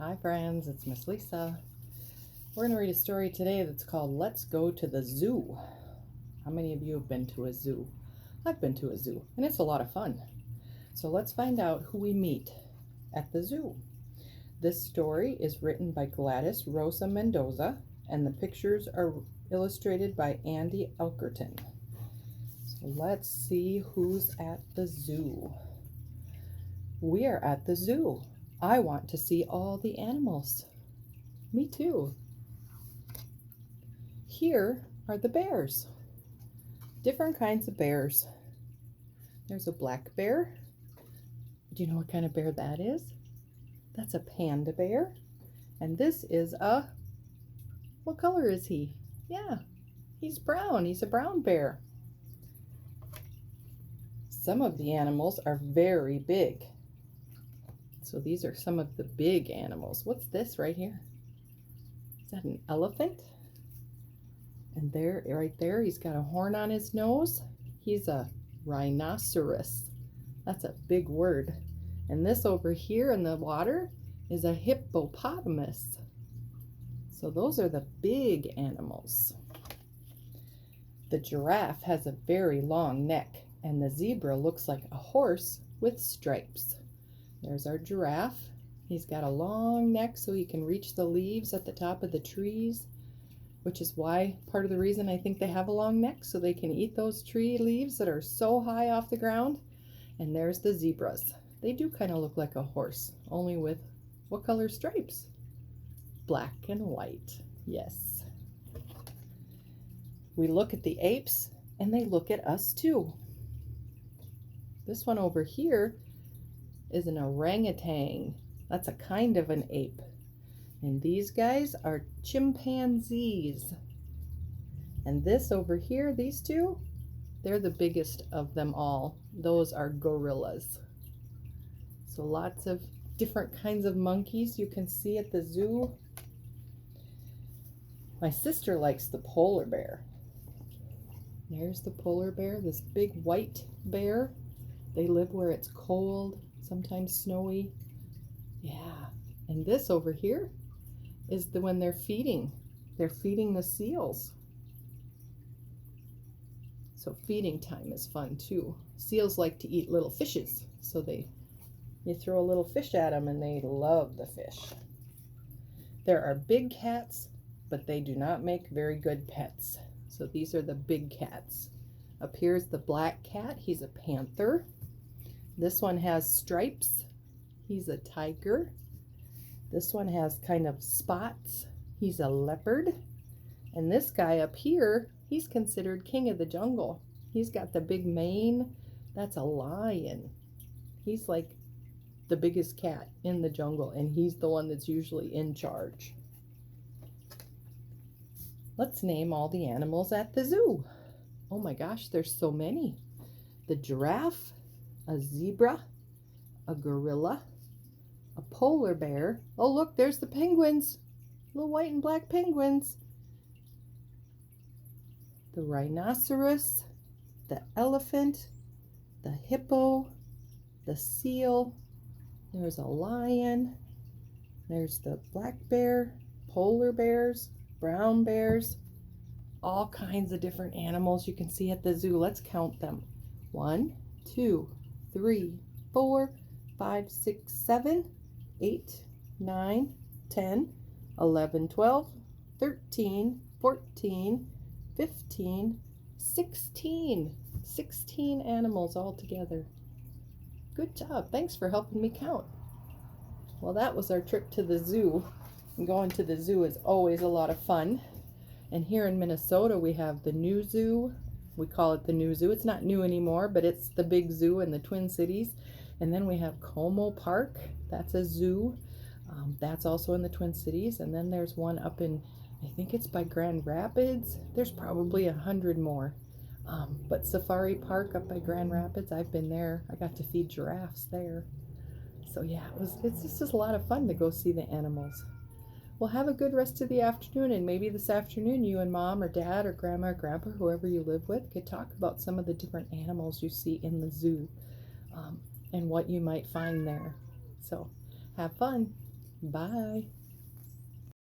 Hi friends, it's Miss Lisa. We're going to read a story today that's called Let's Go to the Zoo. How many of you have been to a zoo? I've been to a zoo and it's a lot of fun. So let's find out who we meet at the zoo. This story is written by Gladys Rosa Mendoza and the pictures are illustrated by Andy Elkerton. So let's see who's at the zoo. We are at the zoo. I want to see all the animals. Me too. Here are the bears. Different kinds of bears. There's a black bear. Do you know what kind of bear that is? That's a panda bear. And this is what color is he? Yeah, he's brown. He's a brown bear. Some of the animals are very big. So these are some of the big animals. What's this right here? Is that an elephant? And there, right there, he's got a horn on his nose. He's a rhinoceros. That's a big word. And this over here in the water is a hippopotamus. So those are the big animals. The giraffe has a very long neck, and the zebra looks like a horse with stripes. There's our giraffe. He's got a long neck so he can reach the leaves at the top of the trees, which is why part of the reason I think they have a long neck, so they can eat those tree leaves that are so high off the ground. And there's the zebras. They do kind of look like a horse, only with what color stripes? Black and white. Yes. We look at the apes and they look at us too. This one over here is an orangutan. That's a kind of an ape. And these guys are chimpanzees. And this over here, these two, they're the biggest of them all. Those are gorillas. So lots of different kinds of monkeys you can see at the zoo. My sister likes the polar bear. There's the polar bear, this big white bear. They live where it's cold, sometimes snowy. Yeah, and this over here is the one they're feeding. They're feeding the seals. So feeding time is fun too. Seals like to eat little fishes, so you throw a little fish at them and they love the fish. There are big cats, but they do not make very good pets. So these are the big cats. Up here is the black cat. He's a panther. This one has stripes. He's a tiger. This one has kind of spots. He's a leopard. And this guy up here, he's considered king of the jungle. He's got the big mane. That's a lion. He's like the biggest cat in the jungle, and he's the one that's usually in charge. Let's name all the animals at the zoo. Oh my gosh, there's so many. The giraffe, a zebra, a gorilla, a polar bear. Oh look, there's the penguins, little white and black penguins. The rhinoceros, the elephant, the hippo, the seal. There's a lion. There's the black bear, polar bears, brown bears, all kinds of different animals you can see at the zoo. Let's count them. 1, 2, 3, 4, 5, 6, 7, 8, 9, 10, 11, 12, 13, 14, 15, 16. 16 animals all together. Good job. Thanks for helping me count. Well, that was our trip to the zoo. And going to the zoo is always a lot of fun. And here in Minnesota, we have the new zoo. We call it the new zoo. It's not new anymore, but it's the big zoo in the Twin Cities. And then we have Como Park. That's a zoo. That's also in the Twin Cities. And then there's one up in, I think it's by Grand Rapids. There's probably 100 more. But Safari Park up by Grand Rapids, I've been there. I got to feed giraffes there. So yeah, it's just a lot of fun to go see the animals. Well, have a good rest of the afternoon, and maybe this afternoon you and mom or dad or grandma or grandpa, whoever you live with, could talk about some of the different animals you see in the zoo and what you might find there. So have fun. Bye.